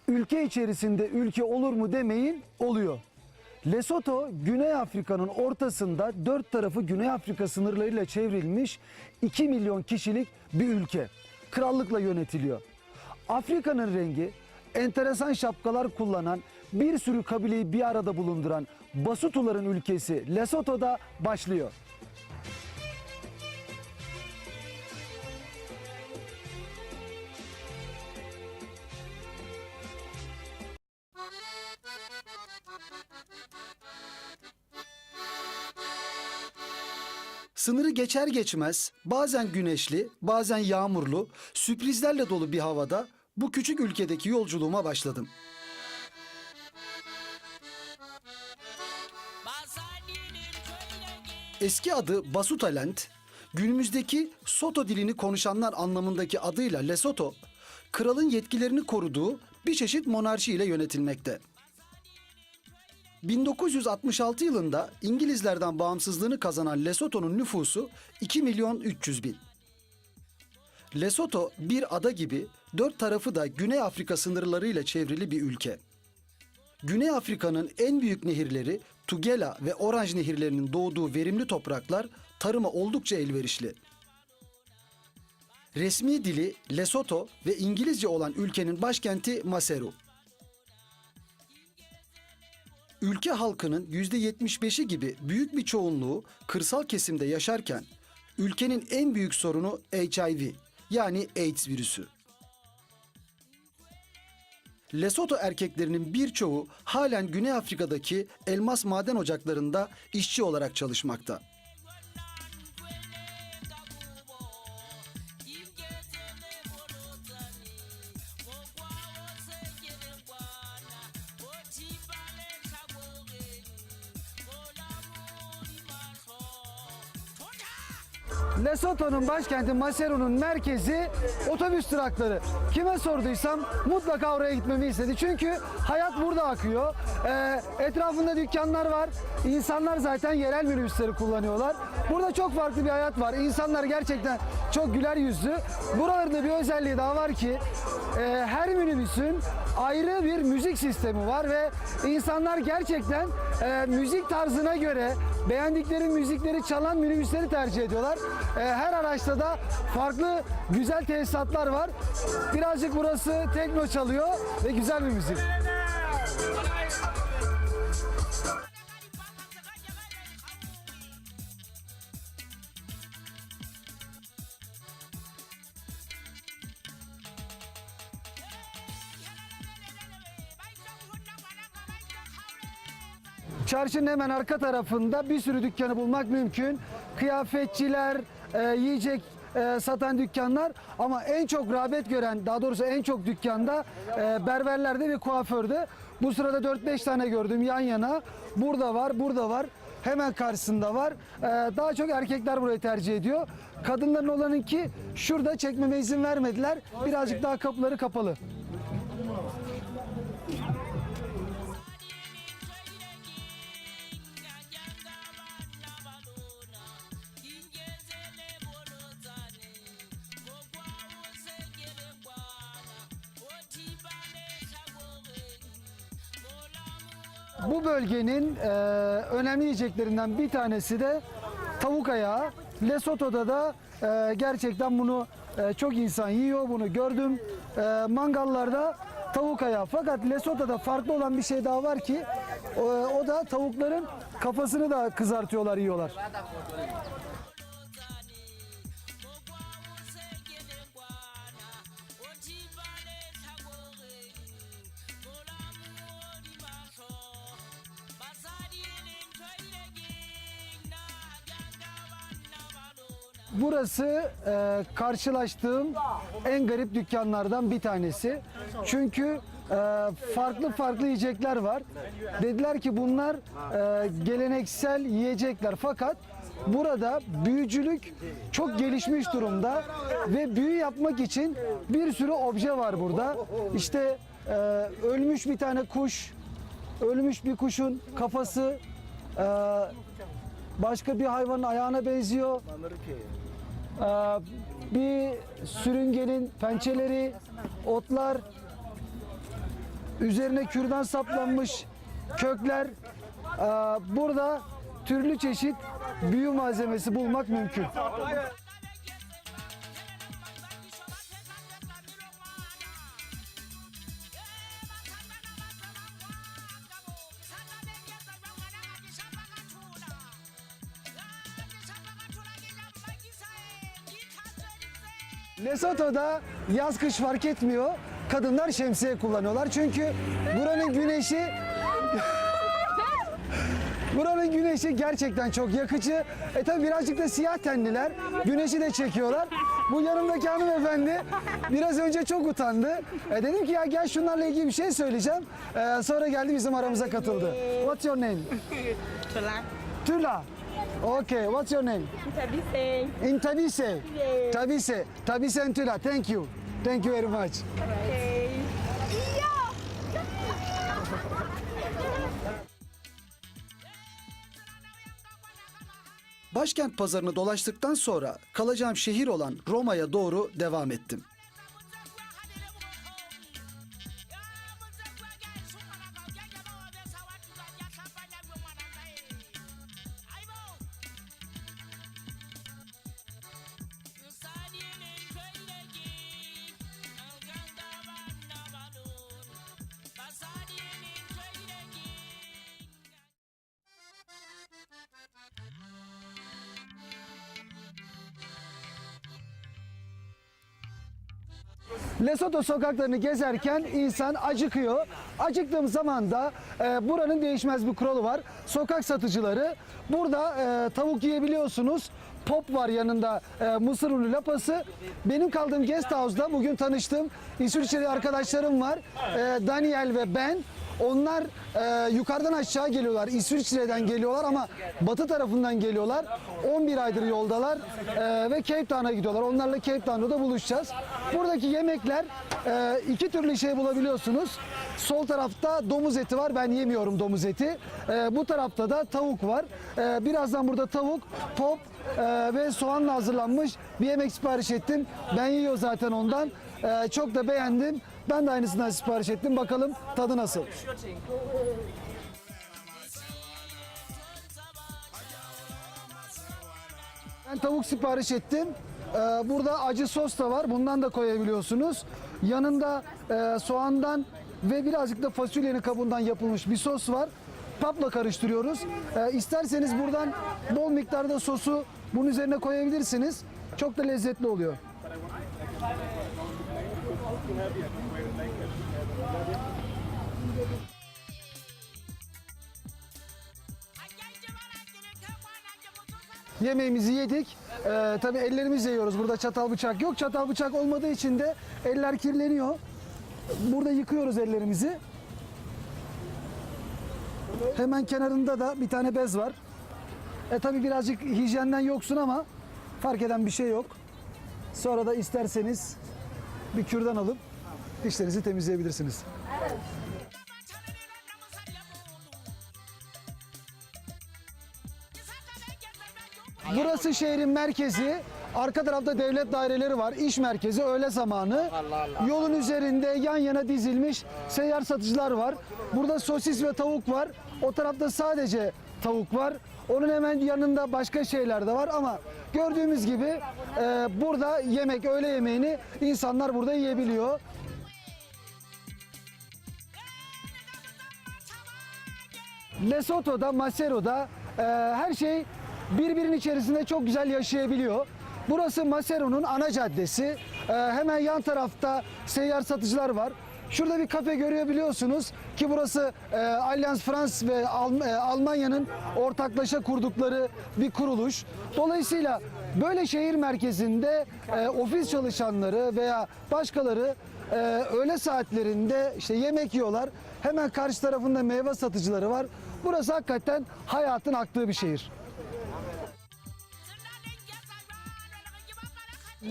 ülke içerisinde ülke olur mu demeyin, oluyor. Lesotho, Güney Afrika'nın ortasında dört tarafı Güney Afrika sınırlarıyla çevrilmiş 2 milyon kişilik bir ülke. Krallıkla yönetiliyor. Afrika'nın rengi, enteresan şapkalar kullanan, bir sürü kabileyi bir arada bulunduran Basutoların ülkesi Lesotho'da başlıyor. Sınırı geçer geçmez bazen güneşli, bazen yağmurlu, sürprizlerle dolu bir havada bu küçük ülkedeki yolculuğuma başladım. Eski adı Basutoland, günümüzdeki Soto dilini konuşanlar anlamındaki adıyla Lesotho, kralın yetkilerini koruduğu bir çeşit monarşi ile yönetilmekte. 1966 yılında İngilizlerden bağımsızlığını kazanan Lesotho'nun nüfusu 2 milyon 300 bin. Lesotho bir ada gibi dört tarafı da Güney Afrika sınırlarıyla çevrili bir ülke. Güney Afrika'nın en büyük nehirleri Tugela ve Orange nehirlerinin doğduğu verimli topraklar tarıma oldukça elverişli. Resmi dili Lesotho ve İngilizce olan ülkenin başkenti Maseru. Ülke halkının %75'i gibi büyük bir çoğunluğu kırsal kesimde yaşarken ülkenin en büyük sorunu HIV yani AIDS virüsü. Lesotho erkeklerinin birçoğu halen Güney Afrika'daki elmas maden ocaklarında işçi olarak çalışmakta. Lesotho'nun başkenti Maseru'nun merkezi otobüs durakları. Kime sorduysam mutlaka oraya gitmemi istedi. Çünkü hayat burada akıyor. Etrafında dükkanlar var. İnsanlar zaten yerel minibüsleri kullanıyorlar. Burada çok farklı bir hayat var. İnsanlar gerçekten çok güler yüzlü. Buralarda bir özelliği daha var ki her minibüsün ayrı bir müzik sistemi var ve insanlar gerçekten müzik tarzına göre beğendikleri müzikleri çalan minibüsleri tercih ediyorlar. Her araçta da farklı güzel tesisatlar var. Birazcık burası tekno çalıyor ve güzel bir müzik. Çarşının hemen arka tarafında bir sürü dükkanı bulmak mümkün. Kıyafetçiler, yiyecek satan dükkanlar ama en çok rağbet gören, daha doğrusu en çok dükkanda berberlerde ve kuaförde. Bu sırada 4-5 tane gördüm yan yana. Burada var, burada var. Hemen karşısında var. Daha çok erkekler burayı tercih ediyor. Kadınların olanınki şurada, çekmeme izin vermediler. Birazcık daha kapıları kapalı. Bu bölgenin önemli yiyeceklerinden bir tanesi de tavuk ayağı. Lesotho'da da gerçekten bunu çok insan yiyor. Bunu gördüm. Mangallarda tavuk ayağı. Fakat Lesotho'da farklı olan bir şey daha var ki o da tavukların kafasını da kızartıyorlar, yiyorlar. Burası karşılaştığım en garip dükkanlardan bir tanesi. Çünkü farklı farklı yiyecekler var. Dediler ki bunlar geleneksel yiyecekler. Fakat burada büyücülük çok gelişmiş durumda ve büyü yapmak için bir sürü obje var burada. İşte ölmüş bir tane kuş, ölmüş bir kuşun kafası, başka bir hayvanın ayağına benziyor. Bir sürüngenin pençeleri, otlar. üzerine kürdan saplanmış kökler. Burada türlü çeşit büyü malzemesi bulmak mümkün. Lesotho'da yaz kış fark etmiyor. Kadınlar şemsiye kullanıyorlar. Çünkü buranın güneşi buranın güneşi gerçekten çok yakıcı. Tabi birazcık da siyah tenliler. Güneşi de çekiyorlar. Bu yanımdaki hanımefendi biraz önce çok utandı. Dedim ki ya gel şunlarla ilgili bir şey söyleyeceğim. Sonra geldi bizim aramıza katıldı. What's your name? Tula. Tula. Okay, what's your name? Tabise. In Tabise. Yes. Tabise. Tabise and Tula. Thank you. Thank you very much. Okay. Başkent pazarını dolaştıktan sonra kalacağım şehir olan Roma'ya doğru devam ettim. Lesotho sokaklarını gezerken insan acıkıyor. Acıktığım zaman da buranın değişmez bir kuralı var. Sokak satıcıları burada tavuk yiyebiliyorsunuz. Pop var yanında, mısır unu lapası. Benim kaldığım guest house'da bugün tanıştığım İsviçreli arkadaşlarım var. Daniel ve ben. Onlar yukarıdan aşağı geliyorlar. İsviçre'den geliyorlar ama batı tarafından geliyorlar. 11 aydır yoldalar ve Cape Town'a gidiyorlar. Onlarla Cape Town'da buluşacağız. Buradaki yemekler iki türlü şey bulabiliyorsunuz. Sol tarafta domuz eti var. Ben yemiyorum domuz eti. Bu tarafta da tavuk var. Birazdan burada tavuk, pop ve soğanla hazırlanmış bir yemek sipariş ettim. Ben yiyor zaten ondan. Çok da beğendim. Ben de aynısından sipariş ettim. Bakalım tadı nasıl? Ben tavuk sipariş ettim. Burada acı sos da var. Bundan da koyabiliyorsunuz. Yanında soğandan ve birazcık da fasulyenin kabuğundan yapılmış bir sos var. Papla karıştırıyoruz. İsterseniz buradan bol miktarda sosu bunun üzerine koyabilirsiniz. Çok da lezzetli oluyor. Yemeğimizi yedik. Tabii ellerimizle yiyoruz. Burada çatal bıçak yok. Çatal bıçak olmadığı için de eller kirleniyor. Burada yıkıyoruz ellerimizi. Hemen kenarında da bir tane bez var. Tabii birazcık hijyenden yoksun ama fark eden bir şey yok. Sonra da isterseniz bir kürdan alıp dişlerinizi temizleyebilirsiniz. Burası şehrin merkezi. Arka tarafta devlet daireleri var. İş merkezi, öğle zamanı. Yolun üzerinde yan yana dizilmiş seyyar satıcılar var. Burada sosis ve tavuk var. O tarafta sadece tavuk var. Onun hemen yanında başka şeyler de var ama gördüğümüz gibi burada yemek, öğle yemeğini insanlar burada yiyebiliyor. Lesotho'da, Masero'da her şey birbirinin içerisinde çok güzel yaşayabiliyor. Burası Masero'nun ana caddesi. Hemen yan tarafta seyyar satıcılar var. Şurada bir kafe görebiliyorsunuz ki burası Allianz France ve Almanya'nın ortaklaşa kurdukları bir kuruluş. Dolayısıyla böyle şehir merkezinde ofis çalışanları veya başkaları öğle saatlerinde işte yemek yiyorlar. Hemen karşı tarafında meyve satıcıları var. Burası hakikaten hayatın aktığı bir şehir.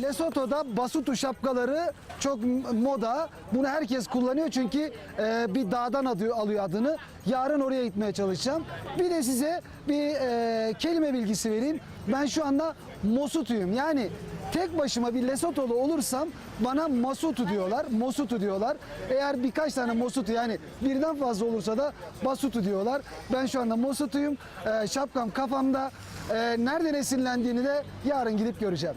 Lesotho'da Basutu şapkaları çok moda. Bunu herkes kullanıyor çünkü bir dağdan alıyor adını. Yarın oraya gitmeye çalışacağım. Bir de size bir kelime bilgisi vereyim. Ben şu anda Mosutuyum. Yani tek başıma bir Lesotolu olursam bana Masutu diyorlar, Mosutu diyorlar. Eğer birkaç tane Mosutu yani birden fazla olursa da Basutu diyorlar. Ben şu anda Mosutuyum. Şapkam kafamda. Nereden esinlendiğini de yarın gidip göreceğim.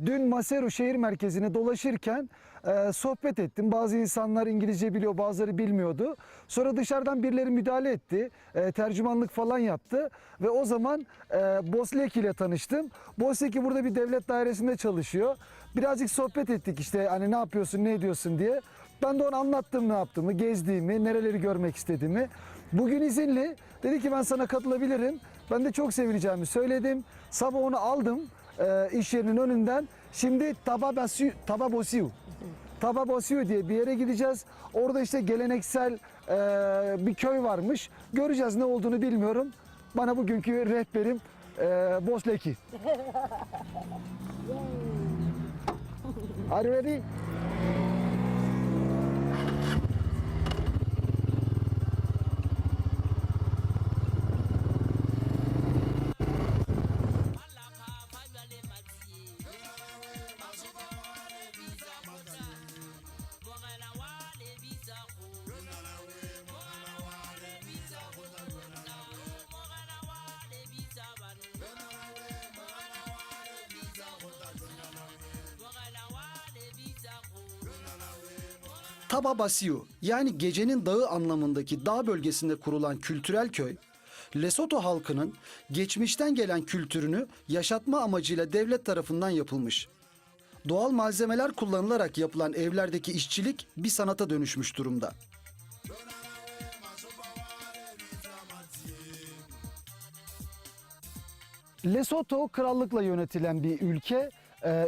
Dün Maseru şehir merkezine dolaşırken sohbet ettim. Bazı insanlar İngilizce biliyor, bazıları bilmiyordu. Sonra dışarıdan birileri müdahale etti. Tercümanlık falan yaptı. Ve o zaman Bosleki ile tanıştım. Bosleki burada bir devlet dairesinde çalışıyor. Birazcık sohbet ettik işte hani ne yapıyorsun, ne ediyorsun diye. Ben de ona anlattım ne yaptığımı, gezdiğimi, nereleri görmek istediğimi. Bugün izinli. Dedi ki ben sana katılabilirim. Ben de çok sevineceğimi söyledim. Sabah onu aldım iş yerinin önünden. Şimdi Tababosiu diye bir yere gideceğiz. Orada işte geleneksel bir köy varmış. Göreceğiz ne olduğunu bilmiyorum. Bana bugünkü rehberim Bosleki. Are you ready? Tababasiu yani gecenin dağı anlamındaki dağ bölgesinde kurulan kültürel köy, Lesotho halkının geçmişten gelen kültürünü yaşatma amacıyla devlet tarafından yapılmış. Doğal malzemeler kullanılarak yapılan evlerdeki işçilik bir sanata dönüşmüş durumda. Lesotho krallıkla yönetilen bir ülke.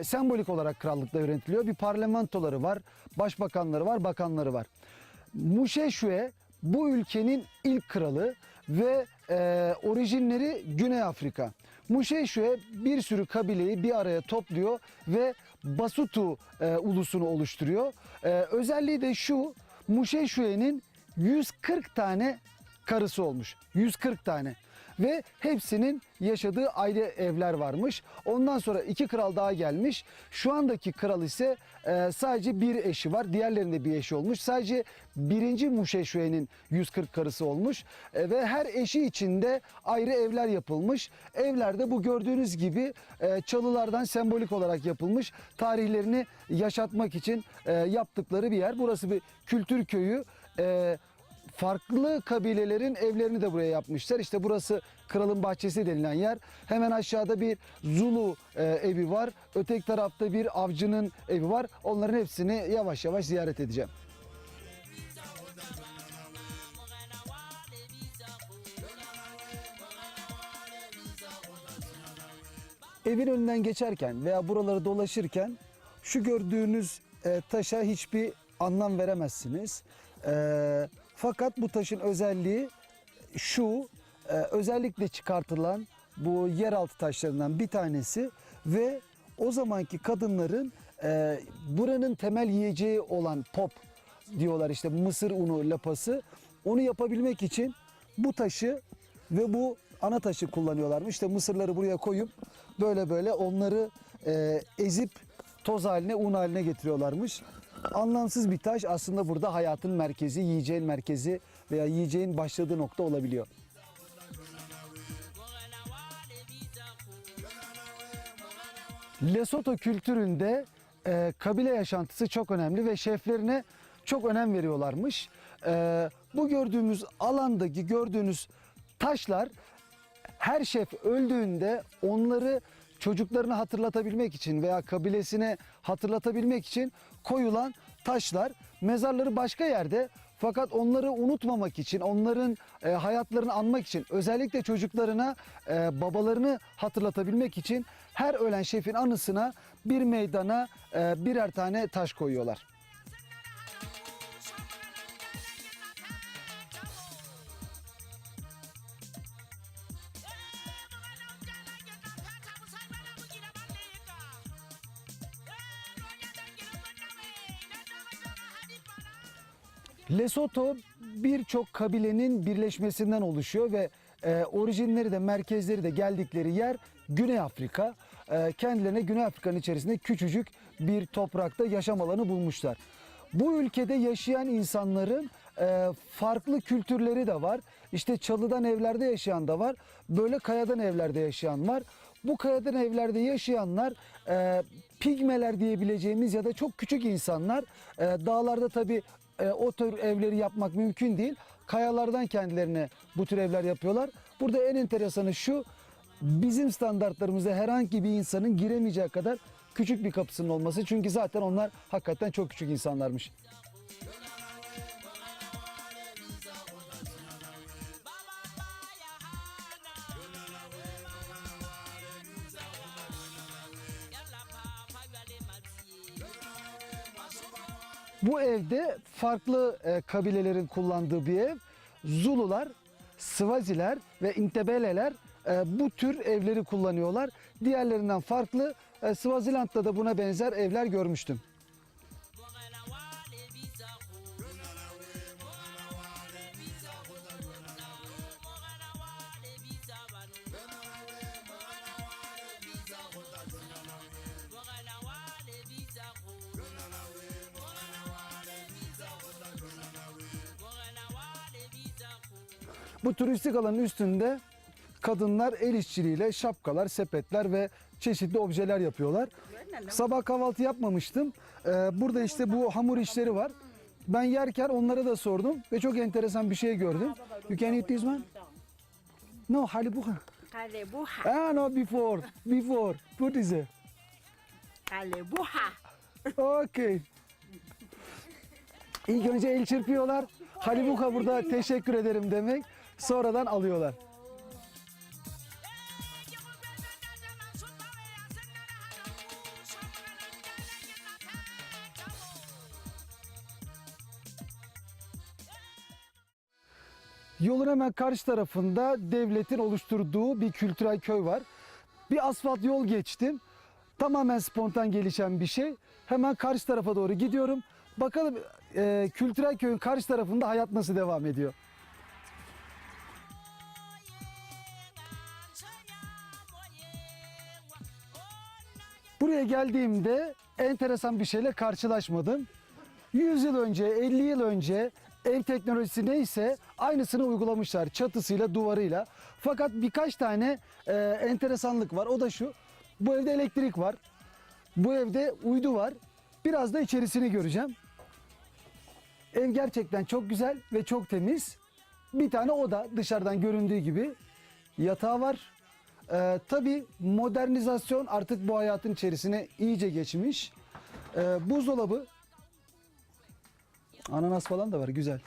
Sembolik olarak krallıkla yönetiliyor. Bir parlamentoları var, başbakanları var, bakanları var. Muşeşue bu ülkenin ilk kralı ve orijinleri Güney Afrika. Muşeşue bir sürü kabileyi bir araya topluyor ve Basutu ulusunu oluşturuyor. Özelliği de şu, Muşeşue'nin 140 tane karısı olmuş. 140 tane. Ve hepsinin yaşadığı ayrı evler varmış. Ondan sonra 2 kral daha gelmiş. Şu andaki kral ise sadece bir eşi var. Diğerlerinde bir eşi olmuş. Sadece 1. Muşeşue'nin 140 karısı olmuş. Ve her eşi içinde ayrı evler yapılmış. Evlerde bu gördüğünüz gibi çalılardan sembolik olarak yapılmış. Tarihlerini yaşatmak için yaptıkları bir yer. Burası bir kültür köyü. Farklı kabilelerin evlerini de buraya yapmışlar. İşte burası Kralın Bahçesi denilen yer. Hemen aşağıda bir Zulu evi var. Öteki tarafta bir avcının evi var. Onların hepsini yavaş yavaş ziyaret edeceğim. Evin önünden geçerken veya buraları dolaşırken şu gördüğünüz taşa hiçbir anlam veremezsiniz. Fakat bu taşın özelliği şu, özellikle çıkartılan bu yeraltı taşlarından bir tanesi ve o zamanki kadınların buranın temel yiyeceği olan pop diyorlar işte mısır unu lapası, onu yapabilmek için bu taşı ve bu ana taşı kullanıyorlarmış. İşte mısırları buraya koyup böyle onları ezip toz haline, un haline getiriyorlarmış. Anlamsız bir taş aslında burada hayatın merkezi, yiyeceğin merkezi veya yiyeceğin başladığı nokta olabiliyor. Lesotho kültüründe kabile yaşantısı çok önemli ve şeflerine çok önem veriyorlarmış. Bu gördüğümüz alandaki gördüğünüz taşlar her şef öldüğünde onları çocuklarını hatırlatabilmek için veya kabilesine hatırlatabilmek için koyulan taşlar. Mezarları başka yerde fakat onları unutmamak için, onların hayatlarını anmak için, özellikle çocuklarına babalarını hatırlatabilmek için her ölen şefin anısına bir meydana birer tane taş koyuyorlar. Lesotho birçok kabilenin birleşmesinden oluşuyor ve orijinleri de merkezleri de geldikleri yer Güney Afrika. Kendilerine Güney Afrika'nın içerisinde küçücük bir toprakta yaşam alanı bulmuşlar. Bu ülkede yaşayan insanların farklı kültürleri de var. İşte çalıdan evlerde yaşayan da var. Böyle kayadan evlerde yaşayan var. Bu kayadan evlerde yaşayanlar pigmeler diyebileceğimiz ya da çok küçük insanlar. Dağlarda tabii o tür evleri yapmak mümkün değil. Kayalardan kendilerine bu tür evler yapıyorlar. Burada en enteresanı şu, bizim standartlarımızda herhangi bir insanın giremeyeceği kadar küçük bir kapısının olması. Çünkü zaten onlar hakikaten çok küçük insanlarmış. Bu evde farklı kabilelerin kullandığı bir ev. Zulular, Swaziler ve Intebeleler bu tür evleri kullanıyorlar. Diğerlerinden farklı. Swaziland'da da buna benzer evler görmüştüm. Bu turistik alanın üstünde kadınlar el işçiliğiyle şapkalar, sepetler ve çeşitli objeler yapıyorlar. Sabah kahvaltı yapmamıştım. Burada işte bu hamur işleri var. Ben yerken onlara da sordum ve çok enteresan bir şey gördüm. You can eat this one? No, halibuha. Kalebuha. Ah, no, before. What is it? Kalebuha. Okay. İlk önce el çırpıyorlar. Halibuka burada teşekkür ederim demek. Sonradan alıyorlar. Yolun hemen karşı tarafında devletin oluşturduğu bir kültürel köy var. Bir asfalt yol geçtim. Tamamen spontan gelişen bir şey. Hemen karşı tarafa doğru gidiyorum. Bakalım kültürel köyün karşı tarafında hayat nasıl devam ediyor. Buraya geldiğimde enteresan bir şeyle karşılaşmadım. 100 yıl önce, 50 yıl önce ev teknolojisi neyse aynısını uygulamışlar çatısıyla, duvarıyla. Fakat birkaç tane enteresanlık var. O da şu: bu evde elektrik var, bu evde uydu var. Biraz da içerisini göreceğim. Ev gerçekten çok güzel ve çok temiz. Bir tane oda dışarıdan göründüğü gibi, yatağı var. Tabii modernizasyon artık bu hayatın içerisine iyice geçmiş. Buzdolabı, ananas falan da var, güzel.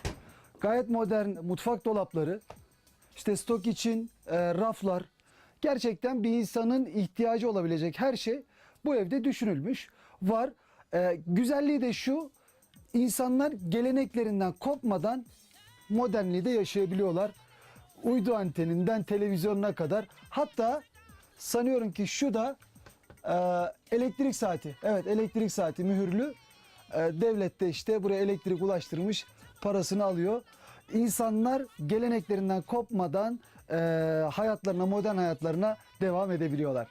Gayet modern mutfak dolapları, işte stok için raflar. Gerçekten bir insanın ihtiyacı olabilecek her şey bu evde düşünülmüş, var. Güzelliği de şu: insanlar geleneklerinden kopmadan modernliği de yaşayabiliyorlar. Uydu anteninden televizyonuna kadar. Hatta sanıyorum ki şu da elektrik saati. Evet, elektrik saati mühürlü. Devlet de işte buraya elektrik ulaştırmış, parasını alıyor. İnsanlar geleneklerinden kopmadan hayatlarına, modern hayatlarına devam edebiliyorlar.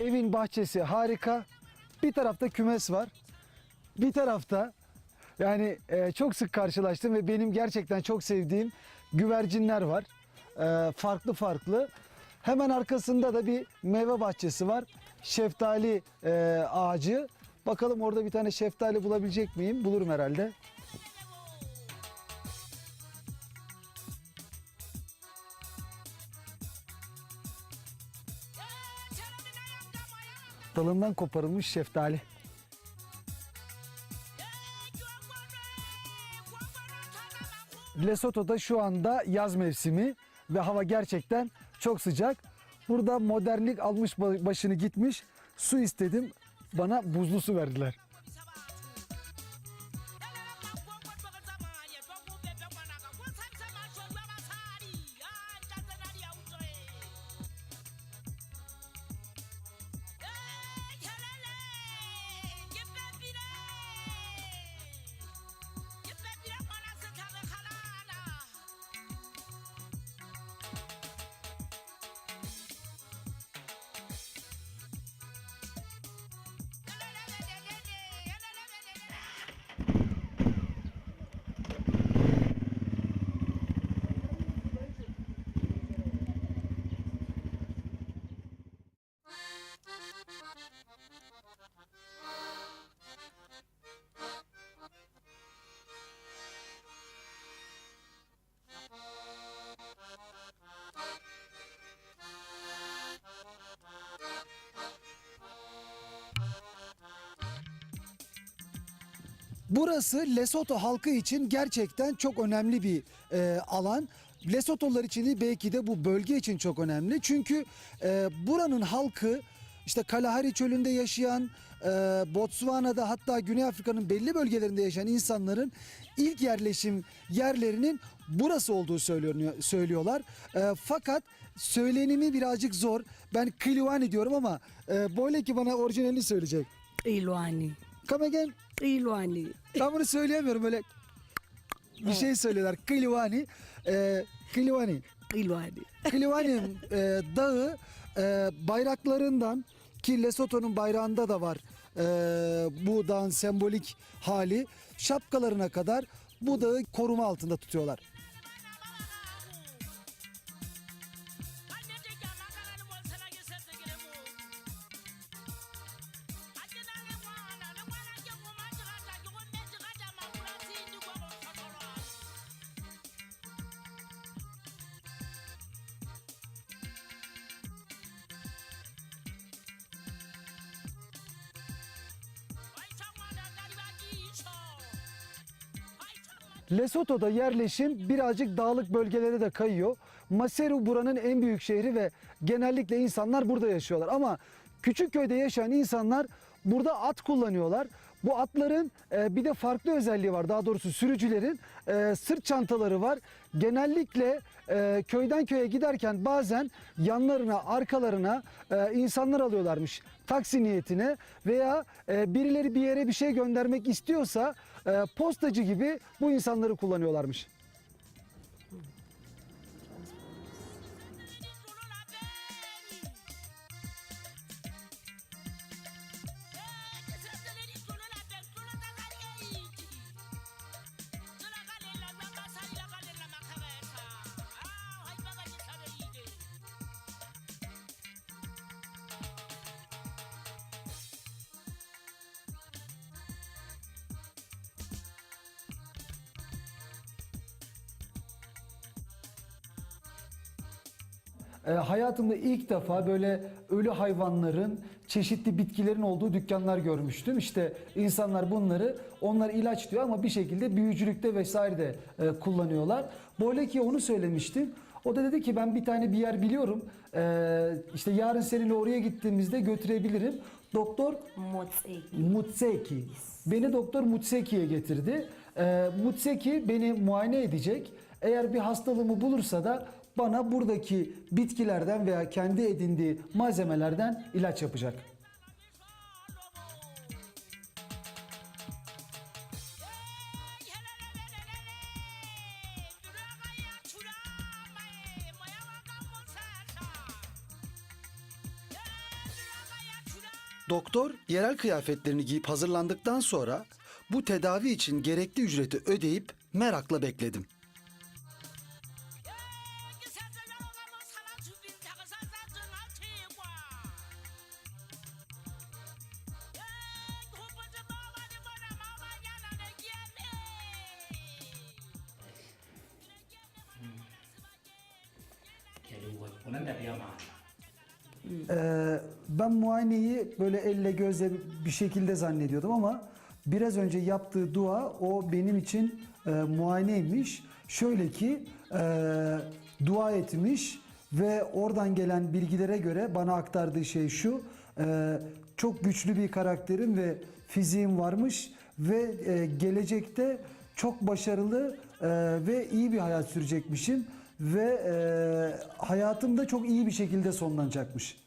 Evin bahçesi harika. Bir tarafta kümes var. Bir tarafta, yani çok sık karşılaştım ve benim gerçekten çok sevdiğim güvercinler var. Farklı farklı. Hemen arkasında da bir meyve bahçesi var. Şeftali ağacı. Bakalım orada bir tane şeftali bulabilecek miyim? Bulurum herhalde. Dalından koparılmış şeftali. Lesotho'da şu anda yaz mevsimi ve hava gerçekten çok sıcak. Burada modernlik almış başını gitmiş. Su istedim, bana buzlu su verdiler. Burası Lesotho halkı için gerçekten çok önemli bir alan. Lesotho'lular için de belki de bu bölge için çok önemli. Çünkü buranın halkı işte Kalahari çölünde yaşayan, Botswana'da hatta Güney Afrika'nın belli bölgelerinde yaşayan insanların ilk yerleşim yerlerinin burası olduğu söylüyorlar. Fakat söylenimi birazcık zor. Ben Qilwani diyorum ama Boyleki bana orijinalini söyleyecek. Ilwani. Come again. Ilwani. Ben bunu söyleyemiyorum, böyle bir şey söylüyorlar. Qilwani. Qilwani. Ilwani. Qilwani dağı bayraklarından, ki Lesotho'nun bayrağında da var bu dağın sembolik hali, şapkalarına kadar bu dağı koruma altında tutuyorlar. Lesotho'da yerleşim birazcık dağlık bölgelere de kayıyor. Maseru buranın en büyük şehri ve genellikle insanlar burada yaşıyorlar. Ama küçük köyde yaşayan insanlar burada at kullanıyorlar. Bu atların bir de farklı özelliği var. Daha doğrusu sürücülerin sırt çantaları var. Genellikle köyden köye giderken bazen yanlarına, arkalarına insanlar alıyorlarmış taksi niyetine, veya birileri bir yere bir şey göndermek istiyorsa postacı gibi bu insanları kullanıyorlarmış. Hayatımda ilk defa böyle ölü hayvanların, çeşitli bitkilerin olduğu dükkanlar görmüştüm. İşte insanlar bunları, onlar ilaç diyor ama bir şekilde büyücülükte vesaire de kullanıyorlar. Boyleki'ye onu söylemiştim. O da dedi ki ben bir tane bir yer biliyorum. İşte yarın seninle oraya gittiğimizde götürebilirim. Doktor Mutseki. Beni Doktor Mutseki'ye getirdi. Mutseki beni muayene edecek. Eğer bir hastalığımı bulursa da bana buradaki bitkilerden veya kendi edindiği malzemelerden ilaç yapacak. Doktor yerel kıyafetlerini giyip hazırlandıktan sonra bu tedavi için gerekli ücreti ödeyip merakla bekledim. Ben muayeneyi böyle elle gözle bir şekilde zannediyordum ama biraz önce yaptığı dua o benim için muayeneymiş. Şöyle ki dua etmiş ve oradan gelen bilgilere göre bana aktardığı şey şu: çok güçlü bir karakterim ve fiziğim varmış ve gelecekte çok başarılı ve iyi bir hayat sürecekmişim ve hayatım da çok iyi bir şekilde sonlanacakmış.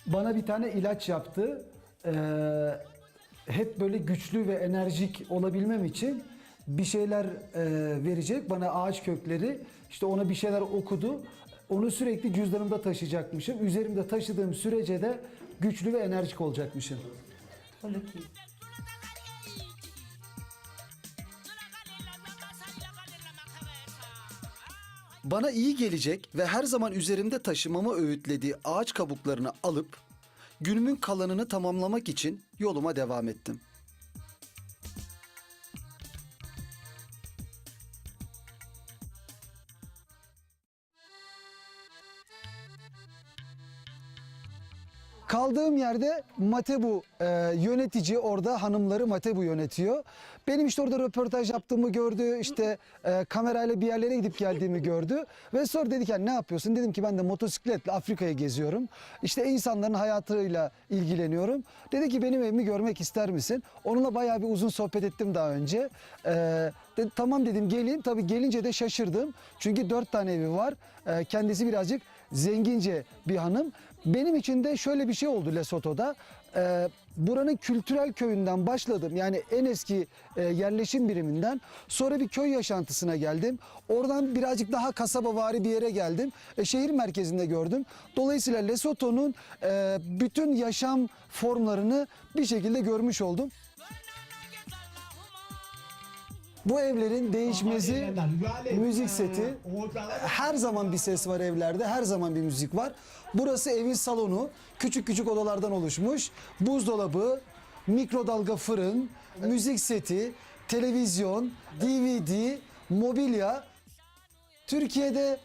Bana bir tane ilaç yaptı. Hep böyle güçlü ve enerjik olabilmem için bir şeyler verecek. Bana ağaç kökleri, işte ona bir şeyler okudu. Onu sürekli cüzdanımda taşıyacakmışım. Üzerimde taşıdığım sürece de güçlü ve enerjik olacakmışım. Bana iyi gelecek ve her zaman üzerimde taşımamı öğütlediği ağaç kabuklarını alıp Günümün kalanını tamamlamak için yoluma devam ettim. Kaldığım yerde Matebu yönetici, orada hanımları Matebu yönetiyor. Benim işte orada röportaj yaptığımı gördü, işte kamerayla bir yerlere gidip geldiğimi gördü. Ve sonra dedi ki ne yapıyorsun? Dedim ki ben de motosikletle Afrika'yı geziyorum. İşte insanların hayatıyla ilgileniyorum. Dedi ki benim evimi görmek ister misin? Onunla bayağı bir uzun sohbet ettim daha önce. Dedi, tamam dedim geleyim. Tabii gelince de şaşırdım. Çünkü 4 tane evi var. Kendisi birazcık zengince bir hanım. Benim için de şöyle bir şey oldu Lesotho'da. Buranın kültürel köyünden başladım. Yani en eski yerleşim biriminden. Sonra bir köy yaşantısına geldim. Oradan birazcık daha kasabavari bir yere geldim. Şehir merkezinde gördüm. Dolayısıyla Lesotho'nun bütün yaşam formlarını bir şekilde görmüş oldum. Bu evlerin değişmesi, müzik seti, her zaman bir ses var evlerde, her zaman bir müzik var. Burası evin salonu, küçük küçük odalardan oluşmuş. Buzdolabı, mikrodalga fırın, müzik seti, televizyon, DVD, mobilya. Türkiye'de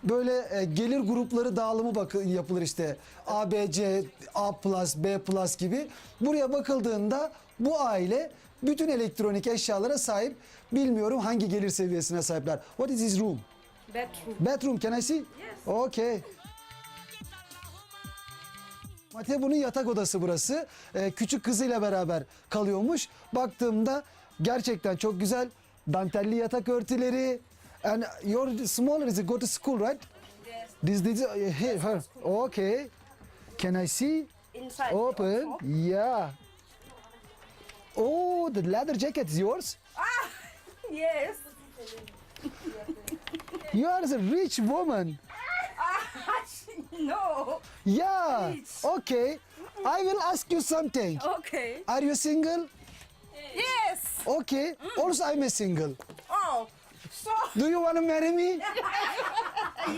böyle gelir grupları dağılımı yapılır işte. A, B, C, A+, B+ gibi. Buraya bakıldığında bu aile bütün elektronik eşyalara sahip. Bilmiyorum hangi gelir seviyesine sahipler. What is this room? Bedroom. Bedroom, can I see? Yes. Okay. Matebu'nun yatak odası burası. Küçük kızıyla beraber kalıyormuş. Baktığımda gerçekten çok güzel dantelli yatak örtüleri. And your smaller is go to school, right? Yes. This her. Okay. Can I see? Inside. Open. Yeah. Oh, the leather jacket is yours. Yes. You are a rich woman. No. Yeah. Rich. Okay. I will ask you something. Okay. Are you single? Yes. Okay. Also, I'm a single. Oh. So. Do you want to marry me?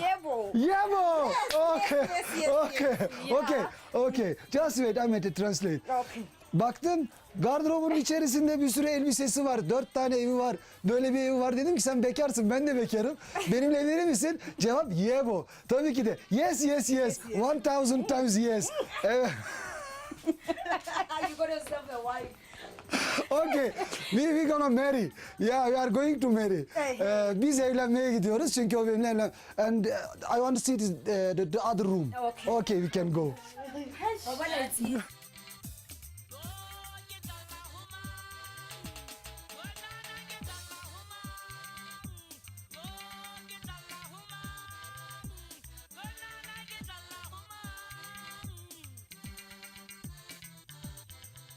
Yeah, bro. Yeah, bro. Okay. yes, Okay. yeah. Okay. Okay. Just wait. I'm going to translate. Okay. Baktım gardırobun içerisinde bir sürü elbisesi var. 4 tane evi var. Böyle bir evi var. Dedim ki sen bekarsın. Ben de bekarım. Benimle evlenir misin? Cevap yeah bu. Tabii ki de. Yes, yes, yes. 1000 times yes. Evet. You got yourself a wife. Okay. We gonna marry. Yeah, we are going to marry. Biz evlenmeye gidiyoruz çünkü o benimle evlen. And I want to see the other room. Okay. Okay, we can go. Baba, let's see.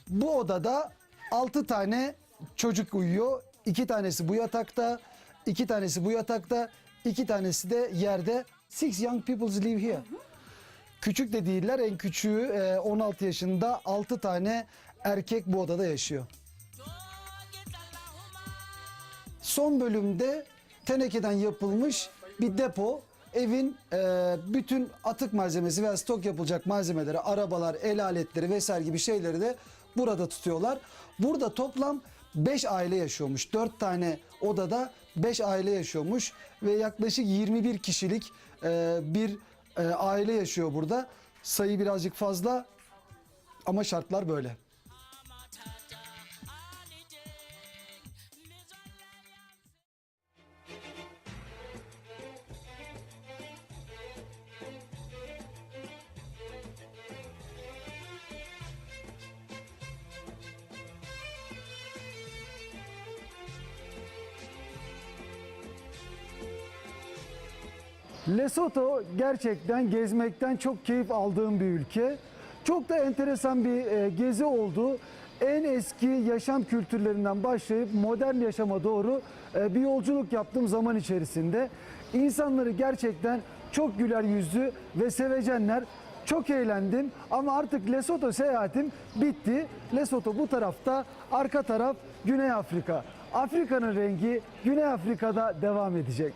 Bu odada 6 tane çocuk uyuyor. 2 tanesi bu yatakta, 2 tanesi bu yatakta, 2 tanesi de yerde. 6 young people live here. Küçük de değiller, en küçüğü 16 yaşında. 6 tane erkek bu odada yaşıyor. Son bölümde tenekeden yapılmış bir depo. Evin bütün atık malzemesi veya stok yapılacak malzemeleri, arabalar, el aletleri vesaire gibi şeyleri de burada tutuyorlar. Burada toplam 5 aile yaşıyormuş. 4 tane odada 5 aile yaşıyormuş ve yaklaşık 21 kişilik bir aile yaşıyor burada. Sayı birazcık fazla ama şartlar böyle. Lesotho gerçekten gezmekten çok keyif aldığım bir ülke. Çok da enteresan bir gezi oldu. En eski yaşam kültürlerinden başlayıp modern yaşama doğru bir yolculuk yaptığım zaman içerisinde. İnsanları gerçekten çok güler yüzlü ve sevecenler. Çok eğlendim ama artık Lesotho seyahatim bitti. Lesotho bu tarafta, arka taraf Güney Afrika. Afrika'nın rengi Güney Afrika'da devam edecek.